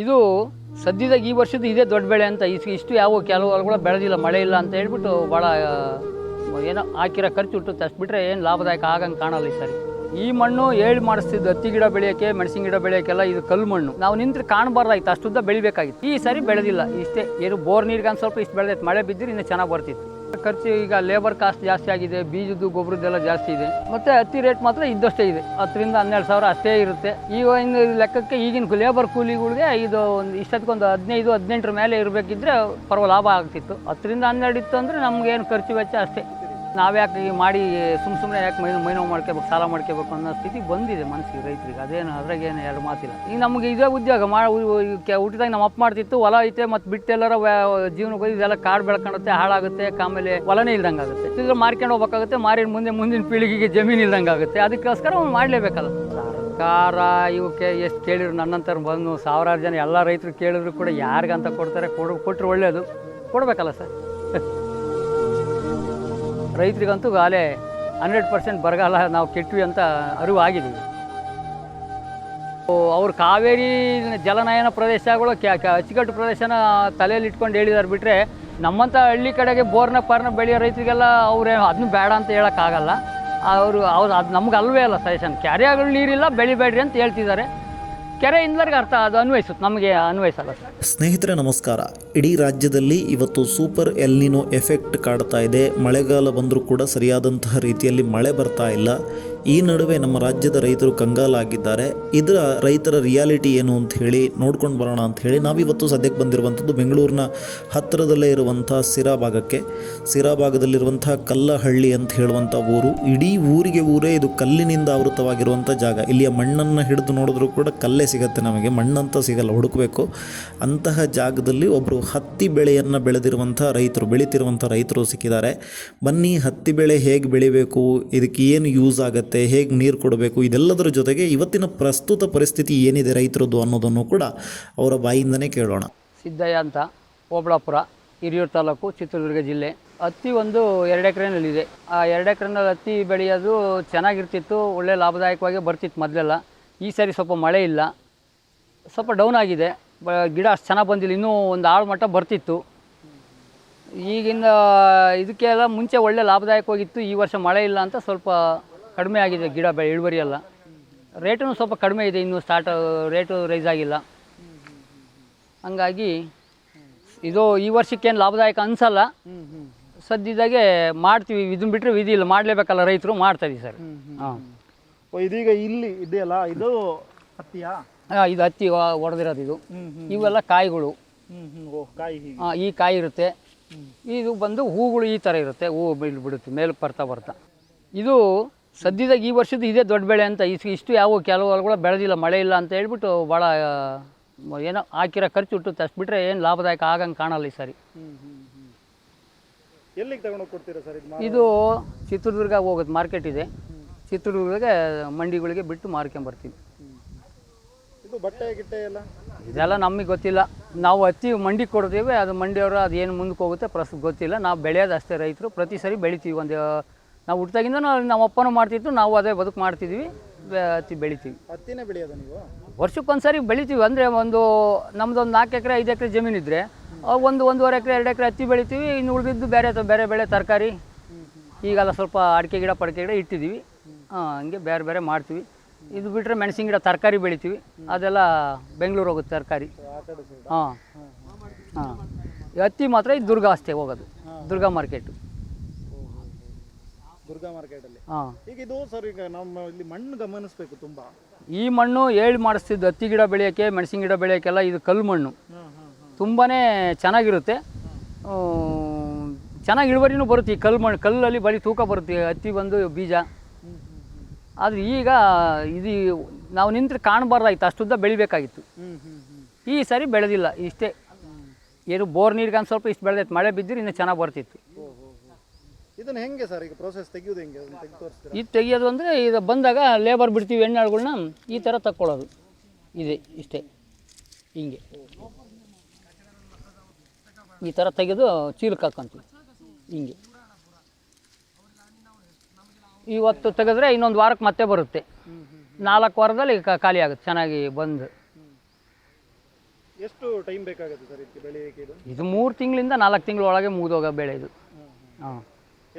ಇದು ಸದ್ಯದಾಗ ಈ ವರ್ಷದ ಇದೇ ದೊಡ್ಡ ಬೆಳೆ ಅಂತ ಇಷ್ಟು ಯಾವ ಕೆಲವು ಹೊಲಗಳು ಬೆಳೆದಿಲ್ಲ, ಮಳೆ ಇಲ್ಲ ಅಂತ ಹೇಳ್ಬಿಟ್ಟು ಭಾಳ ಏನೋ ಹಾಕಿರೋ ಖರ್ಚು ಹುಟ್ಟುತ್ತೆ. ಅಷ್ಟು ಬಿಟ್ಟರೆ ಏನು ಲಾಭದಾಯಕ ಆಗಂಗೆ ಕಾಣಲ್ಲ ಈ ಸರಿ. ಈ ಮಣ್ಣು ಹೇಳಿ ಮಾಡಿಸ್ತಿದ್ದು ಹತ್ತಿ ಗಿಡ ಬೆಳೆಯೋಕ್ಕೆ, ಮೆಣಸಿನ ಗಿಡ ಬೆಳೆಯೋಕ್ಕೆಲ್ಲ ಇದು ಕಲ್ಲು ಮಣ್ಣು. ನಾವು ನಿಂತ್ರೆ ಕಾಣಬಾರ್ದಾಯ್ತು, ಅಷ್ಟುದ್ದ ಬೆಳಿಬೇಕಾಗಿತ್ತು. ಈ ಸರಿ ಬೆಳೆದಿಲ್ಲ, ಇಷ್ಟೇ ಏನು ಬೋರ್ ನೀರಿಗೆ ಒಂದು ಸ್ವಲ್ಪ ಇಷ್ಟು ಬೆಳೆದೈತೆ. ಮಳೆ ಬಿದ್ದರೆ ಇನ್ನೂ ಚೆನ್ನಾಗಿ ಬರ್ತಿತ್ತು. ಖರ್ಚು ಈಗ ಲೇಬರ್ ಕಾಸ್ಟ್ ಜಾಸ್ತಿ ಆಗಿದೆ, ಬೀಜದ್ದು ಗೊಬ್ಬರದ್ದೆಲ್ಲ ಜಾಸ್ತಿ ಇದೆ. ಮತ್ತು ಹತ್ತಿ ರೇಟ್ ಮಾತ್ರ ಇದ್ದಷ್ಟೇ ಇದೆ, 10 ರಿಂದ 12 ಸಾವಿರ ಅಷ್ಟೇ ಇರುತ್ತೆ. ಈಗ ಇನ್ನು ಲೆಕ್ಕಕ್ಕೆ ಈಗಿನ ಲೇಬರ್ ಕೂಲಿಗಳಿಗೆ ಇದು ಒಂದು ಇಷ್ಟೊತ್ತಿಗೊಂದು 15-18 ಮೇಲೆ ಇರಬೇಕಿದ್ರೆ ಲಾಭ ಆಗ್ತಿತ್ತು. 10 ರಿಂದ 12 ಇತ್ತು ಅಂದರೆ ನಮಗೇನು ಖರ್ಚು ವೆಚ್ಚ ಅಷ್ಟೇ. ನಾವ್ಯಾಕೆ ಮಾಡಿ ಸುಮ್ಮನೆ ಯಾಕೆ ಮೈನೋವು ಮಾಡ್ಕೋಬೇಕು, ಸಾಲ ಮಾಡ್ಕೋಬೇಕು ಅನ್ನೋ ಸ್ಥಿತಿ ಬಂದಿದೆ ಮನಸ್ಸಿಗೆ ರೈತರಿಗೆ. ಅದೇನು ಅದ್ರಾಗೇನು ಎರಡು ಮಾತಿಲ್ಲ. ಈಗ ನಮಗೆ ಇದೇ ಉದ್ಯೋಗ ಹುಟ್ಟಿದಾಗ ನಮ್ಮ ಅಪ್ಪ ಮಾಡ್ತಿತ್ತು. ಹೊಲ ಐತೆ ಮತ್ತು ಬಿಟ್ಟೆಲ್ಲರ ಜೀವನಕ್ಕೆ ಇದೆಲ್ಲ ಕಾಡು ಬೆಳ್ಕೊಳುತ್ತೆ, ಹಾಳಾಗುತ್ತೆ. ಆಮೇಲೆ ಹೊಲನೇ ಇಲ್ದಂಗೆ ಆಗುತ್ತೆ. ಇದ್ರ ಮಾರ್ಕೊಂಡು ಹೋಗ್ಬೇಕಾಗುತ್ತೆ, ಮಾರಿ ಮುಂದಿನ ಪೀಳಿಗೆಗೆ ಜಮೀನು ಇಲ್ದಂಗೆ ಆಗುತ್ತೆ. ಅದಕ್ಕೋಸ್ಕರ ಅವ್ನು ಮಾಡಲೇಬೇಕಲ್ಲ. ಸರ್ಕಾರ ಇವಕ್ಕೆ ಎಷ್ಟು ಕೇಳಿದ್ರು, ನನ್ನಂತರ ಬಂದು ಸಾವಿರಾರು ಜನ ಎಲ್ಲ ರೈತರು ಕೇಳಿದ್ರು ಕೂಡ ಯಾರಿಗಂತ ಕೊಡ್ತಾರೆ, ಕೊಟ್ಟರು ಒಳ್ಳೆಯದು, ಕೊಡಬೇಕಲ್ಲ ಸರ್. ರೈತರಿಗಂತೂ ಆಲೇ 100% ಬರಗಾಲ ನಾವು ಕೆಟ್ವಿ ಅಂತ ಅರಿವು ಆಗಿದ್ದೀವಿ. ಅವ್ರು ಕಾವೇರಿ ಜಲನಯನ ಪ್ರದೇಶಗಳು ಅಚ್ಚುಕಟ್ಟು ಪ್ರದೇಶನ ತಲೆಯಲ್ಲಿ ಇಟ್ಕೊಂಡು ಹೇಳಿದಾರೆ ಬಿಟ್ಟರೆ, ನಮ್ಮಂಥ ಹಳ್ಳಿ ಕಡೆಗೆ ಬೋರ್ನ ಬೆಳೆಯೋ ರೈತರಿಗೆಲ್ಲ ಅವ್ರು ಅದನ್ನು ಬೇಡ ಅಂತ ಹೇಳೋಕ್ಕಾಗಲ್ಲ. ಅದು ನಮ್ಗೆ ಅಲ್ವೇ ಅಲ್ಲ ಸಜೆಷನ್. ಕೆರೆಗಳು ನೀರಿಲ್ಲ, ಬೆಳಿಬೇಡ್ರಿ ಅಂತ ಹೇಳ್ತಿದ್ದಾರೆ. ಕೆರೆಯಿಂದಲರಿಗೆ ಅರ್ಥ ಅದು ಅನ್ವಯಿಸುತ್ತೆ, ನಮಗೆ ಅನ್ವಯಿಸಲ್ಲ. ಸ್ನೇಹಿತರೆ ನಮಸ್ಕಾರ. ಇಡೀ ರಾಜ್ಯದಲ್ಲಿ ಇವತ್ತು ಸೂಪರ್ ಎಲ್ನಿನೋ ಎಫೆಕ್ಟ್ ಕಾಡ್ತಾ ಇದೆ. ಮಳೆಗಾಲ ಬಂದರೂ ಕೂಡ ಸರಿಯಾದಂತಹ ರೀತಿಯಲ್ಲಿ ಮಳೆ ಬರ್ತಾ ಇಲ್ಲ. ಈ ನಡುವೆ ನಮ್ಮ ರಾಜ್ಯದ ರೈತರು ಕಂಗಾಲಾಗಿದ್ದಾರೆ. ಇದರ ರೈತರ ರಿಯಾಲಿಟಿ ಏನು ಅಂತ ಹೇಳಿ ನೋಡ್ಕೊಂಡು ಬರೋಣ ಅಂತ ಹೇಳಿ ನಾವಿವತ್ತು ಸದ್ಯಕ್ಕೆ ಬಂದಿರುವಂಥದ್ದು ಬೆಂಗಳೂರಿನ ಹತ್ತಿರದಲ್ಲೇ ಇರುವಂಥ ಸಿರಾ ಭಾಗಕ್ಕೆ. ಸಿರಾ ಭಾಗದಲ್ಲಿರುವಂಥ ಕಲ್ಲಹಳ್ಳಿ ಅಂತ ಹೇಳುವಂಥ ಊರು. ಇಡೀ ಊರೇ ಇದು ಕಲ್ಲಿನಿಂದ ಆವೃತವಾಗಿರುವಂಥ ಜಾಗ. ಇಲ್ಲಿಯ ಮಣ್ಣನ್ನು ಹಿಡಿದು ನೋಡಿದ್ರೂ ಕೂಡ ಕಲ್ಲೇ ಸಿಗುತ್ತೆ, ನಮಗೆ ಮಣ್ಣಂತ ಸಿಗಲ್ಲ, ಹುಡುಕಬೇಕು. ಅಂತಹ ಜಾಗದಲ್ಲಿ ಒಬ್ಬರು ಹತ್ತಿ ಬೆಳೆಯನ್ನು ಬೆಳೀತಿರುವಂಥ ರೈತರು ಸಿಕ್ಕಿದ್ದಾರೆ. ಬನ್ನಿ, ಹತ್ತಿ ಬೆಳೆ ಹೇಗೆ ಬೆಳಿಬೇಕು, ಇದಕ್ಕೆ ಏನು ಯೂಸ್ ಆಗುತ್ತೆ, ಹೇಗೆ ನೀರು ಕೊಡಬೇಕು, ಇದೆಲ್ಲದರ ಜೊತೆಗೆ ಇವತ್ತಿನ ಪ್ರಸ್ತುತ ಪರಿಸ್ಥಿತಿ ಏನಿದೆ ರೈತರದ್ದು ಅನ್ನೋದನ್ನು ಕೂಡ ಅವರ ಬಾಯಿಂದನೇ ಕೇಳೋಣ. ಸಿದ್ದಯ್ಯ ಅಂತ, ಓಬಳಾಪುರ, ಹಿರಿಯೂರು ತಾಲೂಕು, ಚಿತ್ರದುರ್ಗ ಜಿಲ್ಲೆ. ಹತ್ತಿ ಒಂದು 2 ಎಕರೆನಲ್ಲಿದೆ. ಆ 2 ಎಕರೆನಲ್ಲಿ ಹತ್ತಿ ಬೆಳೆಯೋದು ಚೆನ್ನಾಗಿರ್ತಿತ್ತು, ಒಳ್ಳೆ ಲಾಭದಾಯಕವಾಗಿ ಬರ್ತಿತ್ತು ಮೊದಲೆಲ್ಲ. ಈ ಸಾರಿ ಸ್ವಲ್ಪ ಮಳೆ ಇಲ್ಲ, ಸ್ವಲ್ಪ ಡೌನ್ ಆಗಿದೆ. ಗಿಡ ಅಷ್ಟು ಚೆನ್ನಾಗಿ ಬಂದಿಲ್ಲ, ಇನ್ನೂ ಒಂದು ಆಳು ಮಟ್ಟ ಬರ್ತಿತ್ತು. ಈಗಿನ ಇದಕ್ಕೆಲ್ಲ ಮುಂಚೆ ಒಳ್ಳೆ ಲಾಭದಾಯಕವಾಗಿತ್ತು. ಈ ವರ್ಷ ಮಳೆ ಇಲ್ಲ ಅಂತ ಸ್ವಲ್ಪ ಕಡಿಮೆ ಆಗಿದೆ ಗಿಡ ಇಳುವರಿ ಎಲ್ಲ. ರೇಟೂ ಸ್ವಲ್ಪ ಕಡಿಮೆ ಇದೆ, ಇನ್ನೂ ರೇಟು ರೈಸ್ ಆಗಿಲ್ಲ. ಹಂಗಾಗಿ ಇದು ಈ ವರ್ಷಕ್ಕೇನು ಲಾಭದಾಯಕ ಅನಿಸಲ್ಲ. ಸದ್ಯದಾಗೆ ಮಾಡ್ತೀವಿ, ಇದನ್ನ ಬಿಟ್ಟರೆ ವಿಧಿ ಇಲ್ಲ, ಮಾಡಲೇಬೇಕಲ್ಲ, ರೈತರು ಮಾಡ್ತಾಯಿದ್ದೀವಿ ಸರ್. ಹಾಂ, ಇದೀಗ ಇಲ್ಲಿ ಇದೆಯಲ್ಲ, ಇದು ಹತ್ತಿಯಾ? ಇದು ಹತ್ತಿ ಹೊಡೆದಿರೋದು. ಇದು ಇವೆಲ್ಲ ಕಾಯಿಗಳು. ಈ ಕಾಯಿ ಇರುತ್ತೆ. ಇದು ಬಂದು ಹೂಗಳು ಈ ಥರ ಇರುತ್ತೆ, ಹೂವು ಬಿಡುತ್ತೆ ಮೇಲೆ ಬರ್ತಾ. ಇದು ಸದ್ಯದಾಗ ಈ ವರ್ಷದ ಇದೇ ದೊಡ್ಡ ಬೆಳೆ ಅಂತ ಇಷ್ಟು ಯಾವ ಕೆಲವು ಹೊಲಗಳು ಬೆಳೆದಿಲ್ಲ, ಮಳೆ ಇಲ್ಲ ಅಂತ ಹೇಳ್ಬಿಟ್ಟು ಭಾಳ ಏನೋ ಹಾಕಿರೋ ಖರ್ಚು ಹುಟ್ಟುತ್ತೆ. ಅಷ್ಟು ಬಿಟ್ಟರೆ ಏನು ಲಾಭದಾಯಕ ಆಗಂಗೆ ಕಾಣಲ್ಲ ಈ ಸರಿ. ಎಲ್ಲಿಗೆ ತಗೊಂಡೋಗಿ ಕೊಡ್ತೀರಾ ಸರ್? ಇದು ಚಿತ್ರದುರ್ಗ ಹೋಗೋದು ಮಾರ್ಕೆಟ್ ಇದೆ, ಚಿತ್ರದುರ್ಗಕ್ಕೆ ಮಂಡಿಗಳಿಗೆ ಬಿಟ್ಟು ಮಾರ್ಕೊಂಬರ್ತೀವಿ. ಇದು ಬಟ್ಟೆ ಗಿಟ್ಟೆ ಎಲ್ಲ ಇದೆಲ್ಲ ನಮಗೆ ಗೊತ್ತಿಲ್ಲ. ನಾವು ಹತ್ತಿ ಮಂಡಿಗೆ ಕೊಡ್ತೀವಿ, ಅದು ಮಂಡಿಯವರು ಅದು ಏನು ಮುಂದಕ್ಕೆ ಹೋಗುತ್ತೆ ಪ್ರಸ್ತುತ ಗೊತ್ತಿಲ್ಲ. ನಾವು ಬೆಳೆಯೋದು ಅಷ್ಟೇ ರೈತರು. ಪ್ರತಿ ಸರಿ ಬೆಳಿತೀವಿ. ನಾವು ಹುಟ್ಟಿದಾಗಿಂದ ನಮ್ಮ ಅಪ್ಪನೂ ಮಾಡ್ತಿತ್ತು, ನಾವು ಅದೇ ಬದುಕು ಮಾಡ್ತಿದ್ವಿ, ಹತ್ತಿ ಬೆಳಿತೀವಿ. ಹತ್ತಿನೇ ಬೆಳೆಯೋದು ನೀವು? ವರ್ಷಕ್ಕೊಂದ್ಸರಿ ಬೆಳಿತೀವಿ. ಅಂದರೆ ನಮ್ಮದು 4 ಎಕರೆ 5 ಎಕರೆ ಜಮೀನಿದ್ರೆ 1-1.5 ಎಕರೆ 2 ಎಕರೆ ಹತ್ತಿ ಬೆಳಿತೀವಿ. ಇನ್ನು ಉಳಿದಿದ್ದು ಬೇರೆ ಬೆಳೆ ತರಕಾರಿ, ಈಗೆಲ್ಲ ಸ್ವಲ್ಪ ಅಡಿಕೆ ಗಿಡ ಪಡಿಕೆ ಗಿಡ ಇಟ್ಟಿದ್ದೀವಿ. ಹಂಗೆ ಬೇರೆ ಮಾಡ್ತೀವಿ. ಇದು ಬಿಟ್ಟರೆ ಮೆಣಸಿನ ಗಿಡ ತರಕಾರಿ ಬೆಳಿತೀವಿ, ಅದೆಲ್ಲ ಬೆಂಗಳೂರು ಹೋಗುತ್ತೆ ತರಕಾರಿ. ಹಾಂ, ಹತ್ತಿ ಮಾತ್ರ ಇದು ದುರ್ಗ ಅಷ್ಟೇ ಹೋಗೋದು, ದುರ್ಗ ಮಾರ್ಕೆಟು. ದುರ್ಗಾ ಮಾರ್ಕೆಟಲ್ಲಿ. ಹಾಂ, ಈಗ ಇದು ಸರ್, ಈಗ ನಮ್ಮ ಇಲ್ಲಿ ಮಣ್ಣು ಗಮನಿಸಬೇಕು ತುಂಬ. ಈ ಮಣ್ಣು ಹೇಳಿ ಮಾಡಿಸ್ತಿದ್ದು ಹತ್ತಿ ಗಿಡ ಬೆಳೆಯೋಕ್ಕೆ, ಮೆಣಸಿನ ಗಿಡ ಬೆಳೆಯೋಕ್ಕೆಲ್ಲ ಇದು ಕಲ್ಲು ಮಣ್ಣು. ತುಂಬಾ ಚೆನ್ನಾಗಿರುತ್ತೆ, ಚೆನ್ನಾಗಿ ಇಳುವರಿನೂ ಬರುತ್ತೆ. ಈ ಕಲ್ಲಲ್ಲಿ ಬರೀ ತೂಕ ಬರುತ್ತೆ ಹತ್ತಿ ಬಂದು ಬೀಜ. ಆದರೆ ಈಗ ಇದು ನಾವು ನಿಂತ್ರೆ ಕಾಣಬಾರ್ದಾಯ್ತು, ಅಷ್ಟುದ್ದ ಬೆಳಿಬೇಕಾಗಿತ್ತು. ಈ ಸರಿ ಬೆಳೆದಿಲ್ಲ, ಇಷ್ಟೇ ಏನು ಬೋರ್ ನೀರಿಗೆ ಒಂದು ಸ್ವಲ್ಪ ಇಷ್ಟು ಬೆಳೆದೈತೆ. ಮಳೆ ಬಿದ್ದರೆ ಇನ್ನೂ ಚೆನ್ನಾಗಿ ಬರ್ತಿತ್ತು. ಇದನ್ನು ಹೆಂಗೆ ಸರ್ ಈಗ ಪ್ರೋಸೆಸ್ ತೆಗೆಯೋದು ಹೆಂಗೆ? ಇದು ತೆಗಿಯೋದು ಅಂದರೆ ಇದು ಬಂದಾಗ ಲೇಬರ್ ಬಿಡ್ತೀವಿ, ಎಣ್ಣೆಗಳನ್ನ ಈ ಥರ ತಕ್ಕೊಳ್ಳೋದು ಇದೆ, ಇಷ್ಟೇ. ಹಿಂಗೆ ಈ ಥರ ತೆಗೆದು ಚೀಲಕ್ಕೆ ಹಾಕ್ಕೊಂತೀವಿ. ಹಿಂಗೆ ಇವತ್ತು ತೆಗೆದ್ರೆ ಇನ್ನೊಂದು ವಾರಕ್ಕೆ ಮತ್ತೆ ಬರುತ್ತೆ. 4 ವಾರದಲ್ಲಿ ಖಾಲಿ ಆಗುತ್ತೆ ಚೆನ್ನಾಗಿ ಬಂದು. ಎಷ್ಟು ಟೈಮ್ ಬೇಕಾಗುತ್ತೆ ಸರ್ ಇದಕ್ಕೆ ಬೆಳೆಯೋಕೆ ಇದು? ಇದು 3 ತಿಂಗಳಿಂದ 4 ತಿಂಗಳ ಒಳಗೆ ಮುಗಿದೋಗೋ ಬೆಳೆ ಇದು. ಹಾಂ.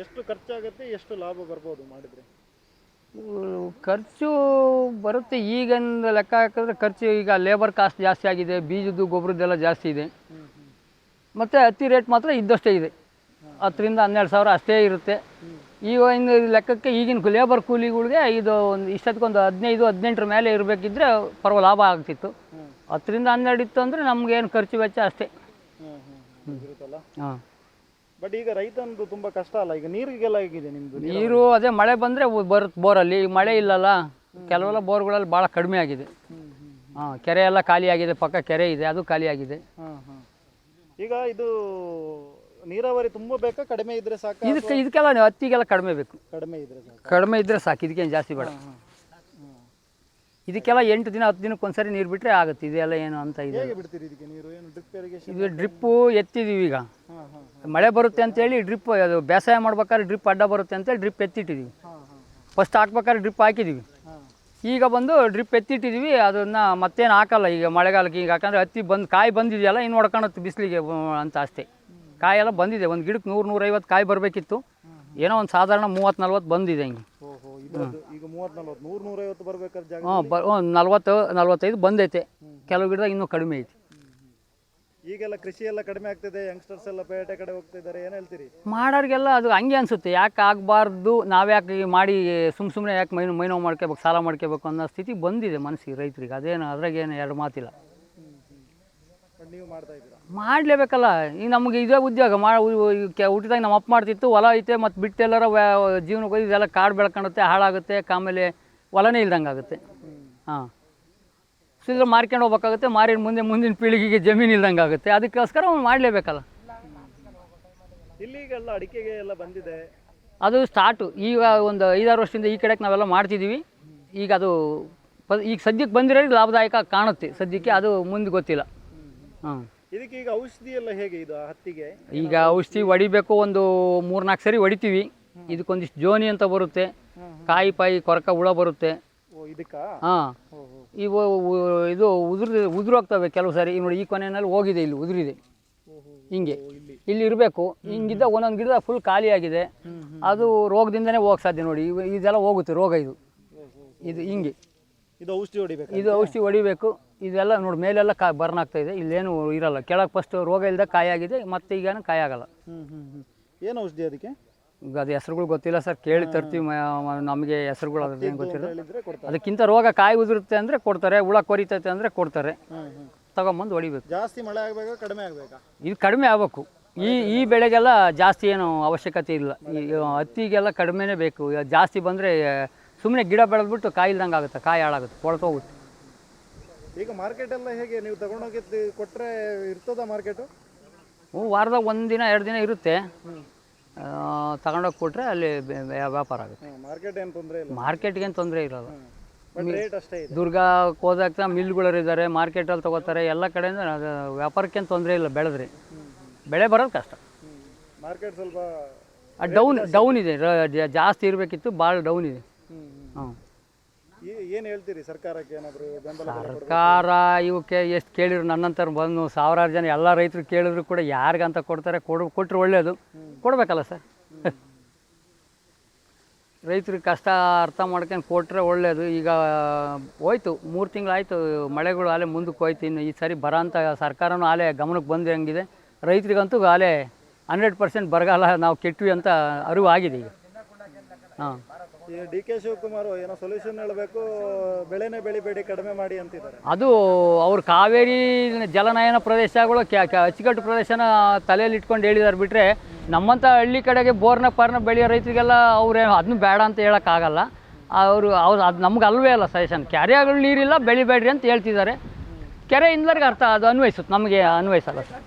ಎಷ್ಟು ಖರ್ಚಾಗುತ್ತೆ, ಎಷ್ಟು ಲಾಭ ಬರ್ಬೋದು ಮಾಡಿದರೆ? ಖರ್ಚು ಬರುತ್ತೆ. ಈಗಿಂದ ಲೆಕ್ಕ ಹಾಕಿದ್ರೆ ಖರ್ಚು ಈಗ ಲೇಬರ್ ಕಾಸ್ಟ್ ಜಾಸ್ತಿ ಆಗಿದೆ, ಬೀಜದ್ದು ಗೊಬ್ಬರದ್ದೆಲ್ಲ ಜಾಸ್ತಿ ಇದೆ. ಮತ್ತು ಹತ್ತಿ ರೇಟ್ ಮಾತ್ರ ಇದ್ದಷ್ಟೇ ಇದೆ, 10 ರಿಂದ 12 ಸಾವಿರ ಅಷ್ಟೇ ಇರುತ್ತೆ. ಈಗ ಇನ್ನು ಲೆಕ್ಕಕ್ಕೆ ಈಗಿನ ಲೇಬರ್ ಕೂಲಿಗಳಿಗೆ ಇದು ಒಂದು ಇಷ್ಟೊತ್ತಿಗೊಂದು 15-18 ಮೇಲೆ ಇರಬೇಕಿದ್ರೆ ಲಾಭ ಆಗ್ತಿತ್ತು. 10 ರಿಂದ 12 ಇತ್ತು ಅಂದರೆ ನಮಗೇನು ಖರ್ಚು ವೆಚ್ಚ ಅಷ್ಟೇ. ಹಾಂ. ಬಟ್ ಈಗ ರೈತನದು ತುಂಬ ಕಷ್ಟ ಅಲ್ಲ, ಈಗ ನೀರಿಗೆಲ್ಲ ಹೇಗಿದೆ ನಿಮ್ಮದು? ನೀರು ಅದೇ ಮಳೆ ಬಂದರೆ ಬರುತ್ತೆ ಬೋರಲ್ಲಿ. ಈಗ ಮಳೆ ಇಲ್ಲಲ್ಲ, ಕೆಲವೆಲ್ಲ ಬೋರ್ಗಳಲ್ಲಿ ಭಾಳ ಕಡಿಮೆ ಆಗಿದೆ. ಹಾಂ, ಕೆರೆ ಎಲ್ಲ ಖಾಲಿ ಆಗಿದೆ, ಪಕ್ಕ ಕೆರೆ ಇದೆ, ಅದು ಖಾಲಿ ಆಗಿದೆ. ಈಗ ಇದು ನೀರಾವರಿ ತುಂಬ ಬೇಕಾ, ಕಡಿಮೆ ಇದ್ರೆ ಸಾಕು? ಇದಕ್ಕೆಲ್ಲ ಹತ್ತಿಗೆಲ್ಲ ಕಡಿಮೆ ಬೇಕು. ಕಡಿಮೆ ಇದ್ರೆ ಸಾಕು, ಇದಕ್ಕೇನು ಜಾಸ್ತಿ ಬೇಡ. ಇದಕ್ಕೆಲ್ಲ 8 ದಿನ 10 ದಿನಕ್ಕೆ ಒಂದ್ಸರಿ ನೀರು ಬಿಟ್ಟರೆ ಆಗುತ್ತೆ. ಇದೆಲ್ಲ ಏನು ಅಂತ ಇದೆ. ಬಿಡ್ತೀರಿ ಇದಕ್ಕೆ ನೀರು? ಏನು ಡ್ರಿಪ್ ಇರಿಗೇಷನ್? ಇದು ಡ್ರಿಪ್ಪು ಎತ್ತಿದ್ದೀವಿ. ಈಗ ಮಳೆ ಬರುತ್ತೆ ಅಂತೇಳಿ ಡ್ರಿಪ್, ಅದು ಬೇಸಾಯ ಮಾಡ್ಬೇಕಾದ್ರೆ ಡ್ರಿಪ್ ಅಡ್ಡ ಬರುತ್ತೆ ಅಂತೇಳಿ ಡ್ರಿಪ್ ಎತ್ತಿಟ್ಟಿದ್ದೀವಿ. ಫಸ್ಟ್ ಹಾಕ್ಬೇಕಾದ್ರೆ ಡ್ರಿಪ್ ಹಾಕಿದ್ದೀವಿ, ಈಗ ಬಂದು ಡ್ರಿಪ್ ಎತ್ತಿಟ್ಟಿದ್ದೀವಿ. ಅದನ್ನು ಮತ್ತೇನು ಹಾಕಲ್ಲ ಈಗ ಮಳೆಗಾಲಕ್ಕೆ. ಈಗ ಯಾಕಂದರೆ ಹತ್ತಿ ಕಾಯಿ ಬಂದಿದೆಯಲ್ಲ, ಇನ್ನು ಹೊಡ್ಕೊಳುತ್ತೆ ಬಿಸಿಲಿಗೆ ಅಂತ ಅಷ್ಟೇ. ಕಾಯೆಲ್ಲ ಬಂದಿದೆ, ಒಂದು ಗಿಡಕ್ಕೆ 100-150 ಕಾಯಿ ಬರಬೇಕಿತ್ತು, ಏನೋ ಒಂದು ಸಾಧಾರಣ 30-40 ಬಂದಿದೆ ಹಿಂಗೆ. ಈಗ 30-40 100-150 ಬರ್ಬೇಕಾದ್ರೆ ಜಾಗ? ಹಾಂ, 40-45 ಬಂದೈತೆ. ಕೆಲವು ಗಿಡದಾಗ ಇನ್ನೂ ಕಡಿಮೆ ಐತಿ. ಈಗೆಲ್ಲ ಕೃಷಿ ಎಲ್ಲ ಕಡಿಮೆ ಆಗ್ತಿದೆ, ಯಂಗ್ಸ್ಟರ್ಸ್ ಎಲ್ಲ ಪೇಟೆ ಕಡೆ ಹೋಗ್ತಿದ್ದಾರೆ, ಏನು ಹೇಳ್ತೀರಿ? ಮಾಡೋರಿಗೆಲ್ಲ ಅದು ಹಂಗೆ ಅನಿಸುತ್ತೆ, ಯಾಕೆ ಆಗಬಾರ್ದು, ನಾವ್ಯಾಕೆ ಮಾಡಿ ಸುಮ್ಮನೆ ಯಾಕೆ ಮೈನೋವು ಮಾಡ್ಕೋಬೇಕು, ಸಾಲ ಮಾಡ್ಕೋಬೇಕು ಅನ್ನೋ ಸ್ಥಿತಿ ಬಂದಿದೆ ಮನಸ್ಸಿಗೆ ರೈತರಿಗೆ. ಅದೇನು ಅದ್ರಾಗೇನು ಎರಡು ಮಾತಿಲ್ಲ. ನೀವು ಮಾಡ್ತಾ ಇದ್ದೀರಾ? ಮಾಡಲೇಬೇಕಲ್ಲ. ಈಗ ನಮಗೆ ಇದೇ ಉದ್ಯೋಗ ಹುಟ್ಟಿದಾಗ ನಮ್ಮ ಅಪ್ಪ ಮಾಡ್ತಿತ್ತು, ಹೊಲ ಐತೆ ಮತ್ತು ಬಿಟ್ಟು ಎಲ್ಲರ ಜೀವನಕ್ಕೆ ಹೋಗಿ ಇದೆಲ್ಲ ಕಾಡು ಬೆಳ್ಕೊಳುತ್ತೆ, ಹಾಳಾಗುತ್ತೆ, ಆಮೇಲೆ ಹೊಲನೇ ಇಲ್ದಂಗೆ ಆಗುತ್ತೆ. ಹಾಂ, ಇದ್ರ ಮಾರ್ಕೊಂಡು ಹೋಗ್ಬೇಕಾಗುತ್ತೆ, ಮುಂದಿನ ಪೀಳಿಗೆಗೆ ಜಮೀನು ಇಲ್ದಂಗೆ ಆಗುತ್ತೆ. ಅದಕ್ಕೋಸ್ಕರ ಮಾಡಲೇಬೇಕಲ್ಲ. ಇಲ್ಲಿಗೆಲ್ಲ ಅಡಿಕೆಗೆ ಎಲ್ಲ ಬಂದಿದೆ, ಅದು ಸ್ಟಾರ್ಟು. ಈಗ ಒಂದು 5-6 ವರ್ಷದಿಂದ ಈ ಕಡೆಗೆ ನಾವೆಲ್ಲ ಮಾಡ್ತಿದ್ದೀವಿ. ಈಗ ಅದು ಈಗ ಸದ್ಯಕ್ಕೆ ಬಂದಿರೋದು ಲಾಭದಾಯಕ ಕಾಣುತ್ತೆ ಸದ್ಯಕ್ಕೆ, ಅದು ಮುಂದೆ ಗೊತ್ತಿಲ್ಲ. ಹಾಂ. ಇದಕ್ಕೆ ಈಗ ಔಷಧಿ ಎಲ್ಲ ಹೇಗೆ ಇದು ಹತ್ತಿಗೆ? ಈಗ ಔಷಧಿ ಹೊಡಿಬೇಕು, ಒಂದು 3-4 ಸರಿ ಹೊಡಿತೀವಿ. ಇದಕ್ಕೊಂದಿಷ್ಟು ಜೋನಿ ಅಂತ ಬರುತ್ತೆ, ಕಾಯಿ ಪಾಯಿ ಕೊರಕ ಹುಳ ಬರುತ್ತೆ. ಹಾಂ, ಇವು ಇದು ಉದುರೋಗ್ತವೆ ಕೆಲವು ಸಾರಿ. ನೋಡಿ ಈ ಕೊನೆಯಲ್ಲಿ ಹೋಗಿದೆ, ಇಲ್ಲಿ ಉದುರಿದೆ, ಹಿಂಗೆ ಇಲ್ಲಿ ಇರಬೇಕು. ಹಿಂಗಿದ್ದ ಒಂದೊಂದು ಗಿಡದ ಫುಲ್ ಖಾಲಿ ಆಗಿದೆ. ಅದು ರೋಗದಿಂದನೇ ಹೋಗಕ್ಕೆ ಸಾಧ್ಯ. ನೋಡಿ ಇದೆಲ್ಲ ಹೋಗುತ್ತೆ ರೋಗ. ಇದು ಹಿಂಗೆ ಇದು ಔಷಧಿ ಹೊಡಿಬೇಕು. ಇದೆಲ್ಲ ನೋಡಿ ಮೇಲೆಲ್ಲ ಬರ್ನ್ ಆಗ್ತಾ ಇದೆ, ಇಲ್ಲೇನು ಇರಲ್ಲ. ಕೆಳಗೆ ಫಸ್ಟ್ ರೋಗ ಇಲ್ಲದೆ ಕಾಯಿ ಆಗಿದೆ, ಮತ್ತೆ ಈಗೇನು ಕಾಯಿ ಆಗಲ್ಲ. ಏನು ಔಷಧಿ ಅದಕ್ಕೆ? ಈಗ ಅದು ಹೆಸರುಗಳು ಗೊತ್ತಿಲ್ಲ ಸರ್, ಕೇಳಿ ತರ್ತೀವಿ. ನಮಗೆ ಹೆಸರುಗಳು ಅದ್ರದ್ದೇನು ಗೊತ್ತಿಲ್ಲ. ಅದಕ್ಕಿಂತ ರೋಗ ಕಾಯಿ ಉದುರುತ್ತೆ ಅಂದರೆ ಕೊಡ್ತಾರೆ, ಹುಳ ಕೊರಿತೈತೆ ಅಂದರೆ ಕೊಡ್ತಾರೆ, ತಗೊಂಬಂದು ಹೊಡಿಬೇಕು. ಜಾಸ್ತಿ ಮಳೆ ಆಗಬೇಕಾ, ಕಡಿಮೆ ಆಗಬೇಕಾ? ಇದು ಕಡಿಮೆ ಆಗಬೇಕು. ಈ ಬೆಳೆಗೆಲ್ಲ ಜಾಸ್ತಿ ಏನು ಅವಶ್ಯಕತೆ ಇಲ್ಲ. ಈ ಹತ್ತಿಗೆಲ್ಲ ಕಡಿಮೆನೇ ಬೇಕು. ಜಾಸ್ತಿ ಬಂದರೆ ಸುಮ್ಮನೆ ಗಿಡ ಬೆಳೆದ್ಬಿಟ್ಟು ಕಾಯಿ ಇಲ್ದಂಗೆ ಆಗುತ್ತೆ, ಕಾಯಿ ಹಾಳಾಗುತ್ತೆ, ಕೊಳ್ತೋಗುತ್ತೆ. ಈಗ ಮಾರ್ಕೆಟ್ ಎಲ್ಲ ಹೇಗೆ? ನೀವು ತಗೊಂಡೋಗಿ ಕೊಟ್ಟರೆ ಇರ್ತದ ಮಾರ್ಕೆಟು? ವಾರದಾಗ 1 ದಿನ 2 ದಿನ ಇರುತ್ತೆ. ತಗೊಂಡೋಗಿ ಕೊಟ್ಟರೆ ಅಲ್ಲಿ ವ್ಯಾಪಾರ ಆಗುತ್ತೆ. ಮಾರ್ಕೆಟ್ ಏನು ತೊಂದರೆ ಇಲ್ಲ? ಮಾರ್ಕೆಟ್ಗೇನು ತೊಂದರೆ ಇರೋಲ್ಲ. ರೇಟ್ ಅಷ್ಟೇ ಇದೆ. ದುರ್ಗಕ್ಕೆ ಹೋದಾಗ ಮಿಲ್ಗಳು ಇದ್ದಾರೆ, ಮಾರ್ಕೆಟಲ್ಲಿ ತೊಗೋತಾರೆ, ಎಲ್ಲ ಕಡೆಯಿಂದ ವ್ಯಾಪಾರಕ್ಕೇನು ತೊಂದರೆ ಇಲ್ಲ. ಬೆಳೆದ್ರೆ ಬೆಳೆ ಬರೋದು ಕಷ್ಟ. ಮಾರ್ಕೆಟ್ ಸ್ವಲ್ಪ ಡೌನ್ ಇದೆ, ಜಾಸ್ತಿ ಇರಬೇಕಿತ್ತು, ಭಾಳ ಡೌನ್ ಇದೆ. ಹಾಂ. ಏನು ಹೇಳ್ತೀರಿ ಸರ್ಕಾರಕ್ಕೆ? ಏನಾದರೂ ಬೆಂಬಲ? ಸರ್ಕಾರ ಇವಕ್ಕೆ ಎಷ್ಟು ಕೇಳಿದ್ರು, ನನ್ನಂತರ ಬಂದು 1000 ಜನ ಎಲ್ಲ ರೈತರು ಕೇಳಿದ್ರು ಕೂಡ ಯಾರಿಗಂತ ಕೊಡ್ತಾರೆ? ಕೊಟ್ಟರು ಒಳ್ಳೆಯದು, ಕೊಡಬೇಕಲ್ಲ ಸರ್. ರೈತರಿಗೆ ಕಷ್ಟ ಅರ್ಥ ಮಾಡ್ಕೊಂಡು ಕೊಟ್ಟರೆ ಒಳ್ಳೆಯದು. ಈಗ ಹೋಯ್ತು 3 ತಿಂಗಳಾಯಿತು, ಮಳೆಗಳು ಆಲೇ ಮುಂದಕ್ಕೆ ಹೋಯ್ತು. ಇನ್ನು ಈ ಸಾರಿ ಬರ ಅಂತ ಸರ್ಕಾರನೂ ಆಲೇ ಗಮನಕ್ಕೆ ಬಂದಿರಂಗಿದೆ. ರೈತರಿಗಂತೂ ಆಲೇ 100% ಬರಗಾಲ ನಾವು ಕೆಟ್ವಿ ಅಂತ ಅರಿವು ಆಗಿದೆ ಈಗ. ಹಾಂ. ಡಿ ಕೆ ಶಿವಕುಮಾರ್ ಏನೋ ಸೊಲ್ಯೂಷನ್ ಹೇಳಬೇಕು, ಬೆಳೆನೇ ಬೆಳಿಬೇಡಿ, ಕಡಿಮೆ ಮಾಡಿ ಅಂತಿದ್ದಾರೆ. ಅದು ಅವ್ರು ಕಾವೇರಿ ಜಲನಯನ ಪ್ರದೇಶಗಳು ಅಚ್ಚುಕಟ್ಟು ಪ್ರದೇಶನ ತಲೆಯಲ್ಲಿ ಇಟ್ಕೊಂಡು ಹೇಳಿದಾರೆ ಬಿಟ್ಟರೆ, ನಮ್ಮಂಥ ಹಳ್ಳಿ ಕಡೆಗೆ ಬೋರ್ನ ಬೆಳೆಯೋ ರೈತರಿಗೆಲ್ಲ ಅವ್ರೇ ಅದನ್ನು ಬೇಡ ಅಂತ ಹೇಳೋಕ್ಕಾಗಲ್ಲ. ಅವ್ರು ಅದು ನಮ್ಗೆ ಅಲ್ವೇ ಅಲ್ಲ ಸಜೆಷನ್. ಕೆರೆಗಳು ನೀರಿಲ್ಲ, ಬೆಳಿಬೇಡ್ರಿ ಅಂತ ಹೇಳ್ತಿದ್ದಾರೆ. ಕೆರೆ ಇಂದ್ಲರಿಗೆ ಅರ್ಥ ಅದು ಅನ್ವಯಿಸುತ್ತೆ, ನಮಗೆ ಅನ್ವಯಿಸಲ್ಲ ಸರ್.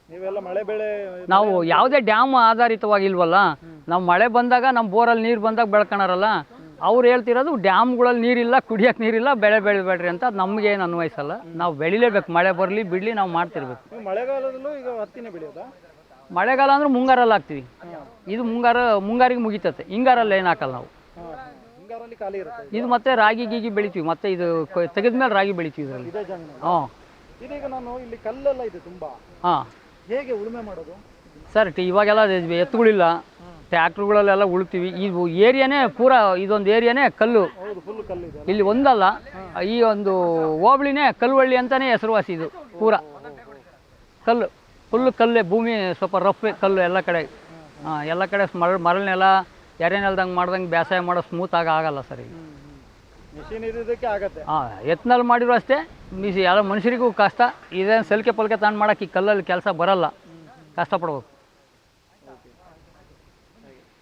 ನೀವೆಲ್ಲ ಮಳೆ ಬೆಳೆ ನಾವು ಯಾವುದೇ ಡ್ಯಾಮ್ ಆಧಾರಿತವಾಗಿಲ್ವಲ್ಲ. ನಾವು ಮಳೆ ಬಂದಾಗ ನಮ್ಮ ಬೋರಲ್ಲಿ ನೀರು ಬಂದಾಗ ಬೆಳ್ಕೊಳಾರಲ್ಲ. ಅವ್ರು ಹೇಳ್ತಿರೋದು ಡ್ಯಾಮ್ಗಳಲ್ಲಿ ನೀರಿಲ್ಲ, ಕುಡಿಯೋಕ್ಕೆ ನೀರಿಲ್ಲ, ಬೆಳಿಬೇಡ್ರಿ ಅಂತ. ಅದು ನಮಗೇನು ಅನ್ವಯಿಸಲ್ಲ. ನಾವು ಬೆಳಿಲೇಬೇಕು, ಮಳೆ ಬರಲಿ ಬಿಡಲಿ, ನಾವು ಮಾಡ್ತಿರ್ಬೇಕು. ಮಳೆಗಾಲದಲ್ಲೂ ಈಗ ಹತ್ತಿನೇ ಬೆಳೆಯೋದಾ? ಮಳೆಗಾಲ ಅಂದ್ರೆ ಮುಂಗಾರಲ್ಲಿ ಹಾಕ್ತೀವಿ. ಇದು ಮುಂಗಾರಿಗೆ ಮುಗಿತತೆ. ಹಿಂಗಾರಲ್ಲಿ ಏನು ಹಾಕಲ್ಲ ನಾವು. ಎಕರಲ್ಲಿ ಖಾಲಿ ಇರುತ್ತೆ ಇದು ಮತ್ತೆ ರಾಗಿ ಗೀಗಿ ಬೆಳಿತೀವಿ, ಮತ್ತೆ ಇದು ತೆಗೆದ್ಮೇಲೆ ರಾಗಿ ಬೆಳಿತೀವಿ ಇದರಲ್ಲಿ. ಇದೇ ಜಮೀನು. ಹಾಂ ಇದೀಗ ನಾನು ಇಲ್ಲಿ ಕಲ್ಲೆಲ್ಲ ಇದೆ ತುಂಬಾ, ಹಾಂ ಹೇಗೆ ಉಳುಮೆ ಮಾಡೋದು? ಸರ್ ಇವಾಗೆಲ್ಲ ಎತ್ತುಗಳಿಲ್ಲ, ಟ್ಯಾಕ್ಟ್ರುಗಳಲ್ಲೆಲ್ಲ ಉಳ್ತೀವಿ. ಈ ಏರಿಯಾನೇ ಪೂರಾ ಇದೊಂದು ಏರಿಯಾನೇ ಕಲ್ಲು, ಹೌದು, ಫುಲ್ ಕಲ್ಲಿದೆ. ಇಲ್ಲಿ ಒಂದಲ್ಲ, ಈ ಒಂದು ಹೋಬಳಿನೇ ಕಲ್ಲುವಳ್ಳಿ ಅಂತಲೇ ಹೆಸರುವಾಸಿ. ಇದು ಪೂರಾ ಕಲ್ಲು, ಫುಲ್ಲು ಕಲ್ಲೇ, ಭೂಮಿ ಸ್ವಲ್ಪ ರಫ್ ಕಲ್ಲು ಎಲ್ಲ ಕಡೆ. ಹಾಂ, ಎಲ್ಲ ಕಡೆ ಮರಳನೆಲ್ಲ ಎರೆನೆಲ್ದಂಗೆ ಮಾಡ್ದಂಗೆ ಬೇಸಾಯ ಮಾಡೋ ಸ್ಮೂತಾಗಿ ಆಗಲ್ಲ ಸರ್ ಈಗ. ಮಿಷಿನ್ ಇರೋದಕ್ಕೆ ಆಗತ್ತೆ. ಹಾಂ, ಎತ್ನಲ್ಲಿ ಮಾಡಿರೋ ಅಷ್ಟೇ, ಎಲ್ಲ ಮನುಷ್ಯರಿಗೂ ಕಷ್ಟ. ಇದೇನು ಸಲಿಕೆ ಪಲ್ಕೆ ತಗೊಂಡು ಮಾಡೋಕೆ ಈ ಕಲ್ಲಲ್ಲಿ ಕೆಲಸ ಬರಲ್ಲ, ಕಷ್ಟಪಡ್ಬೇಕು.